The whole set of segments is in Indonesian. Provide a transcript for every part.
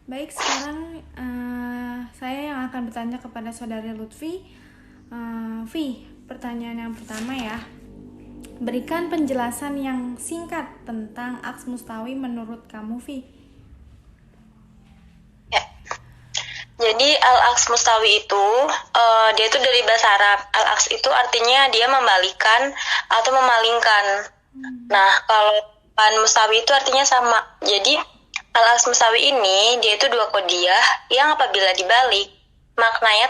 Baik, sekarang saya yang akan bertanya kepada saudari Lutfi. Vi, pertanyaan yang pertama ya. Berikan penjelasan yang singkat tentang aks mustawi menurut kamu, Vi. Ya. Jadi al-aks mustawi itu dia itu dari bahasa Arab. Al-aks itu artinya dia membalikan atau memalingkan. Nah, kalau mustawi itu artinya sama. Jadi al-aks mustawi ini dia itu dua kodiah yang apabila dibalik maknanya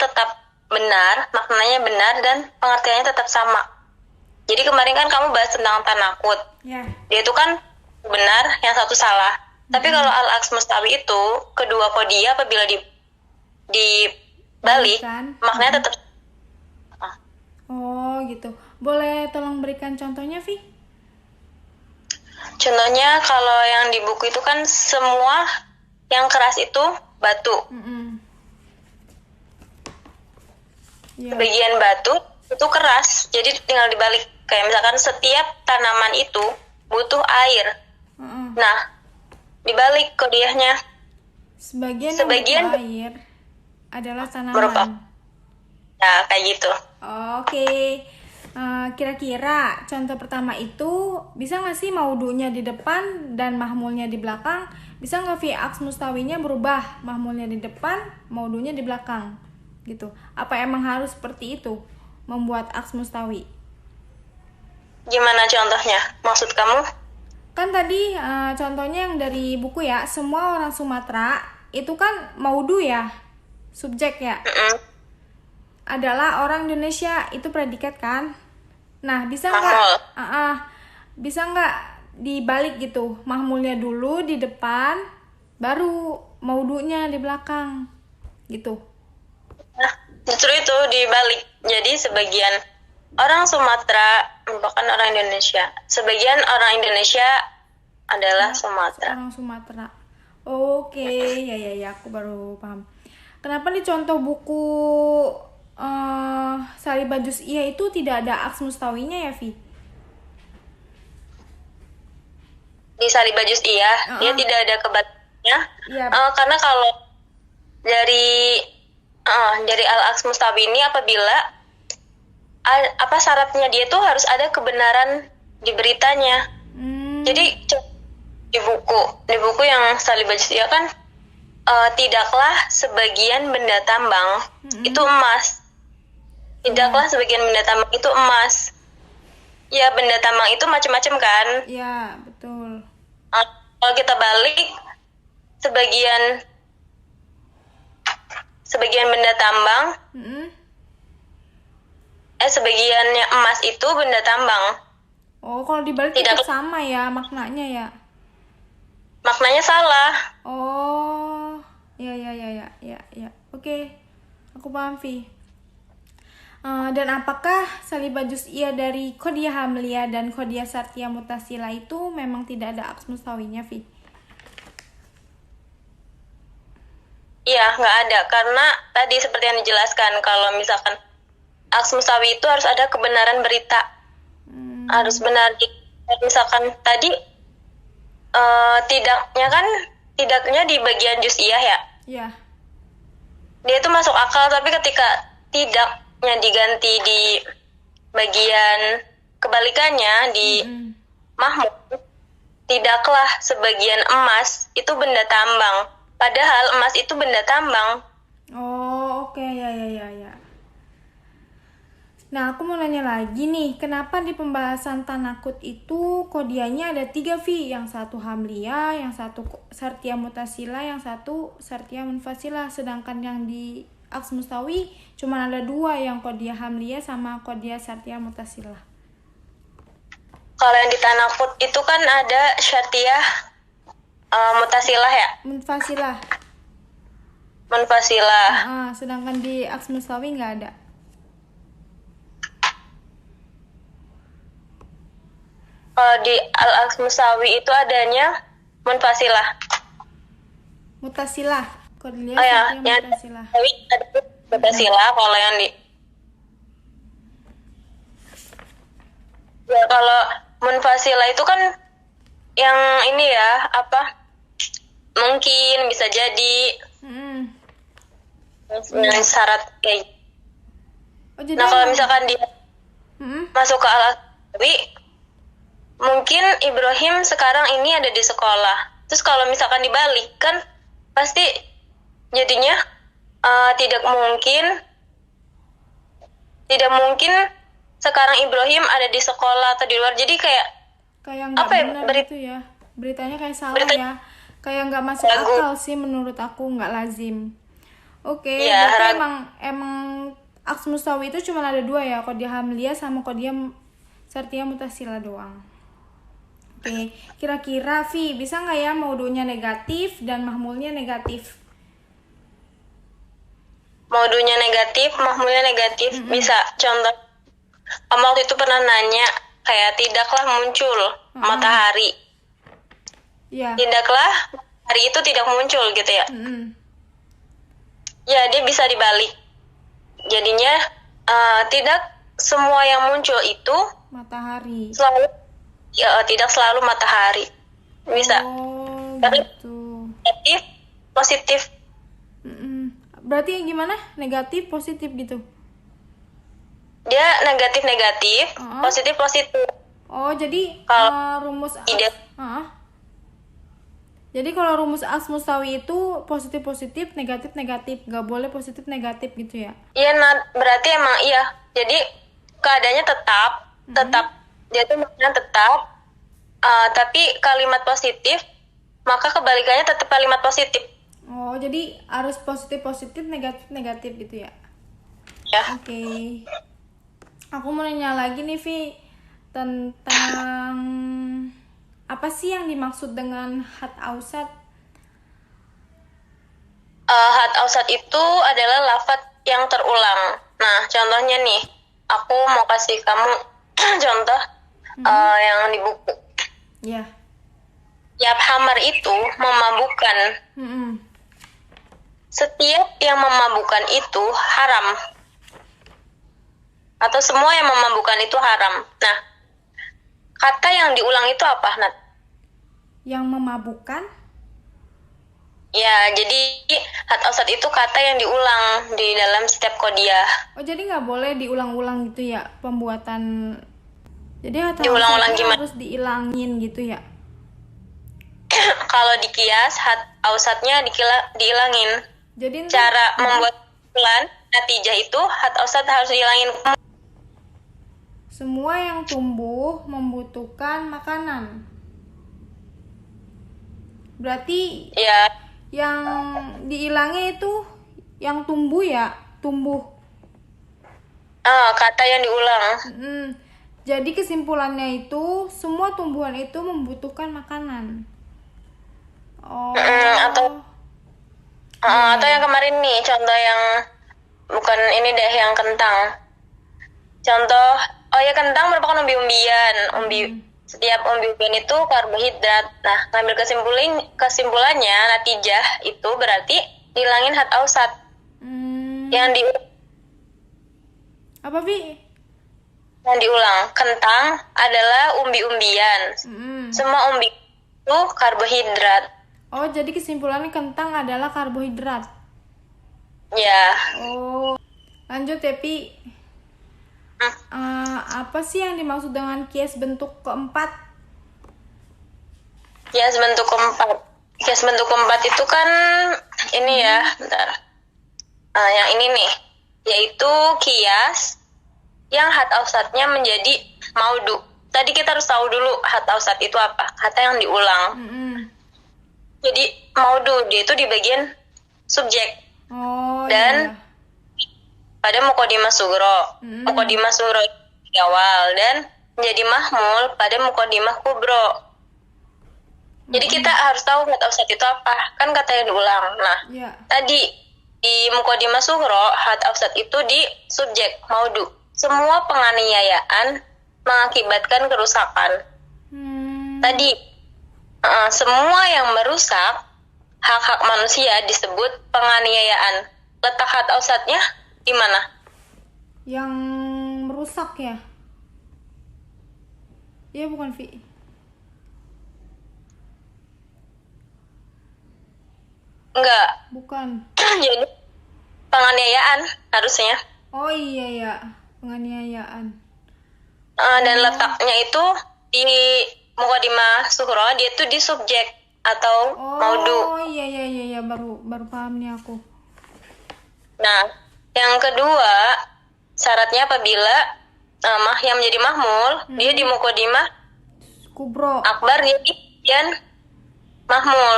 benar dan pengertiannya tetap sama. Jadi kemarin kan kamu bahas tentang tanakut. Ya. Dia itu kan benar, yang satu salah. Tapi kalau al-aks mustawi itu kedua kodiah apabila dibalik maknanya tetap. Oh gitu. Boleh tolong berikan contohnya, Vi? Contohnya kalau yang di buku itu kan semua yang keras itu batu. Yeah. Sebagian batu itu keras, jadi tinggal dibalik. Kayak misalkan setiap tanaman itu butuh air. Nah, dibalik kodiahnya. Sebagian butuh air adalah tanaman. Nah, kayak gitu. Oke. Kira-kira contoh pertama itu bisa nggak sih maudunya di depan dan mahmulnya di belakang? Bisa nggak Vi aks mustawinya berubah, mahmulnya di depan, maudunya di belakang? Gitu. Apa emang harus seperti itu membuat aks mustawi? Gimana contohnya? Maksud kamu? Kan tadi contohnya yang dari buku ya, semua orang Sumatera itu kan maudu ya, subjek ya. Adalah orang Indonesia, itu predikat kan. Nah, bisa nggak dibalik gitu, mahmulnya dulu di depan baru maudunya di belakang gitu. Nah, justru itu dibalik. Jadi sebagian orang Sumatera merupakan orang Indonesia, sebagian orang Indonesia adalah Sumatera. Orang Sumatera. Oke, ya aku baru paham. Kenapa di contoh buku Salibah Juz'iyah itu tidak ada aks mustawinya ya, Vi? Di Salibah Juz'iyah dia tidak ada kebaliknya. Karena kalau dari al-aks mustawi ini apabila syaratnya dia tuh harus ada kebenaran di beritanya. Jadi di buku yang Salibah Juz'iyah kan tidaklah sebagian benda tambang itu emas. Tidaklah sebagian benda tambang itu emas. Ya, benda tambang itu macam-macam kan? Iya, betul. Kalau kita balik, sebagian benda tambang, sebagiannya emas itu benda tambang. Oh, kalau dibalik tetap sama ya maknanya ya? Maknanya salah. Oh, ya. Oke, aku paham, Vi. Dan apakah Salibah Juz'iyah dari Qodiyah Hamliyah dan Qodiyah Syartiyah Mutasila itu memang tidak ada aks mustawinya, Vi? Iya, nggak ada. Karena tadi seperti yang dijelaskan, kalau misalkan aks mustawi itu harus ada kebenaran berita. Harus benar. Misalkan tadi tidaknya di bagian Juz'iyah ya? Iya. Dia itu masuk akal, tapi ketika tidaknya diganti di bagian kebalikannya di mahmud, tidaklah sebagian emas itu benda tambang, padahal emas itu benda tambang. Oh, oke. Ya. Nah, aku mau nanya lagi nih, kenapa di pembahasan tanakut itu kodianya ada 3, Vi? Yang satu hamliyah, yang satu syartiyah mutasila, yang satu syartiyah munfasilah. Sedangkan yang di aks mustawi cuma ada 2, yang kodiah hamliyah sama kodiah syartiyah mutasila. Kalau yang di tanakut itu kan ada syartiyah mutasilah ya? Munfasilah. Sedangkan di aks mustawi nggak ada. Kalau di al-aks mustawi itu adanya munfasilah. Mutasilah. Oh ya, yang mutasilah. Ada mutasilah. Kalau yang di ya, kalau munfasilah itu kan yang ini ya, mungkin bisa jadi dengan syarat kayak. Oh, jadi Nah kalau misalkan dia masuk ke Al-Aqsawi, mungkin Ibrahim sekarang ini ada di sekolah. Terus kalau misalkan dibalik kan pasti jadinya tidak mungkin sekarang Ibrahim ada di sekolah atau di luar. Jadi kayak nggak apa ya, benar gitu ya, beritanya kayak salah ya, kayak nggak masuk ragu. akal sih menurut aku, nggak lazim. Oke, Ya, berarti emang aks mustawi itu cuma ada dua ya, Qadiyah Hamliyah sama Qadiyah Syartiyah Mutasila doang. Oke, kira-kira Vi bisa nggak ya maudunya negatif dan mahmulnya negatif? Maudunya negatif, mahmulnya negatif. Bisa. Contoh, kamu waktu itu pernah nanya kayak tidaklah muncul matahari. Ya. Tidaklah hari itu tidak muncul gitu ya. Ya, dia bisa dibalik. Jadinya tidak semua yang muncul itu matahari. Tidak selalu matahari. Bisa. Tapi gitu. Negatif, positif. Berarti gimana? Negatif, positif gitu? Dia negatif, positif. Oh, jadi rumus jadi kalau rumus aks mustawi itu positif, negatif, nggak boleh positif, negatif gitu ya? Iya, berarti emang iya. Jadi keadaannya tetap dia tuh maknanya tetap, tapi kalimat positif, maka kebalikannya tetap kalimat positif. Oh, jadi harus positif, negatif gitu ya? Ya. Oke. Aku mau nanya lagi nih, Vi, tentang apa sih yang dimaksud dengan had ausat? Had ausat itu adalah lafadz yang terulang. Nah, contohnya nih, aku mau kasih kamu contoh yang di buku. Iya. Yabhamar itu memabukkan. Setiap yang memabukkan itu haram. Atau semua yang memabukkan itu haram. Nah, kata yang diulang itu apa, Nat? Yang memabukkan? Ya, jadi had ausat itu kata yang diulang di dalam setiap qadiyah. Oh, jadi nggak boleh diulang-ulang gitu ya pembuatan? Jadi had ausatnya harus diilangin gitu ya? Kalau di kias, had ausatnya diilangin. Jadi cara membuat kesimpulan natijah itu had ausat harus diilangin. Semua yang tumbuh membutuhkan makanan. Berarti ya, yang diilangi itu yang tumbuh ya, tumbuh. Kata yang diulang. Jadi kesimpulannya itu semua tumbuhan itu membutuhkan makanan. Atau yang kemarin nih, contoh yang bukan ini deh, yang kentang. Contoh, kentang merupakan umbi-umbian. Setiap umbi-umbian itu karbohidrat. Nah, ngambil kesimpulannya, natijah itu berarti dihilangin had ausat. Yang apa, Vi? Yang diulang, kentang adalah umbi-umbian. Semua umbi itu karbohidrat. Oh, jadi kesimpulannya kentang adalah karbohidrat. Ya. Oh, lanjut ya, Pi. Apa sih yang dimaksud dengan kias bentuk keempat? Kias bentuk keempat itu kan ini ya, bentar. Yang ini nih, yaitu kias yang had ausatnya menjadi maudu. Tadi kita harus tahu dulu had ausat itu apa, kata yang diulang. Jadi maudu dia itu di bagian subjek. Dan pada muqaddimah sugro. Muqaddimah sugro di awal dan menjadi mahmul pada muqaddimah kubro. Jadi kita harus tahu had ausat itu apa, kan kata yang diulang. Nah, tadi di muqaddimah sugro had ausat itu di subjek maudu. Semua penganiayaan mengakibatkan kerusakan. Tadi semua yang merusak hak-hak manusia disebut penganiayaan. Letak had ausatnya di mana? Yang merusak ya? Iya bukan, Vi? Enggak. Bukan. Jadi penganiayaan harusnya. Oh iya ya, penganiayaan. Dan letaknya itu di Muqaddimah Sughra, dia tuh di subjek atau maudu. Oh iya, baru paham nih aku. Nah, yang kedua syaratnya apabila yang menjadi mahmul, dia di Muqaddimah Kubro. akbar, dia di bagian mahmul.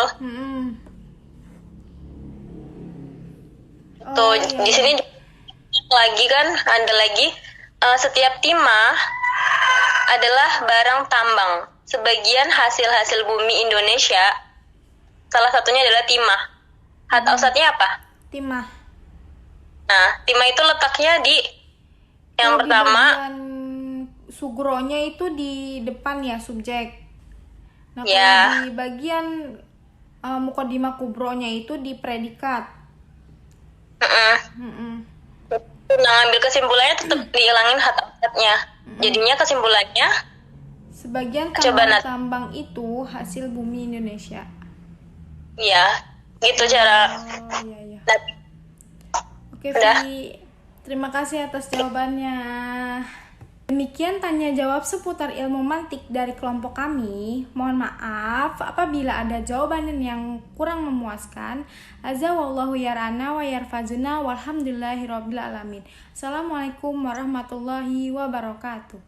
Tuh, iya. di sini lagi kan ada lagi setiap timah adalah barang tambang. Sebagian hasil-hasil bumi Indonesia, salah satunya adalah timah. Hatta usatnya apa? Timah. Nah, timah itu letaknya di yang Kalau pertama. Di bagian sugronya itu di depan ya, subjek. Nah, Ya. kalau di bagian Muqaddimah kubronya itu di predikat. Nah, ambil kesimpulannya tetap dihilangin hatta usatnya. Jadinya kesimpulannya sebagian coba tambang itu hasil bumi Indonesia. Iya, gitu cara. Iya. Nah, Oke, udah. Vi. Terima kasih atas jawabannya. Demikian tanya jawab seputar ilmu mantik dari kelompok kami. Mohon maaf apabila ada jawaban yang kurang memuaskan. Azza wallahu yarana wa yarfazuna walhamdulillahirabbil alamin. Assalamualaikum warahmatullahi wabarakatuh.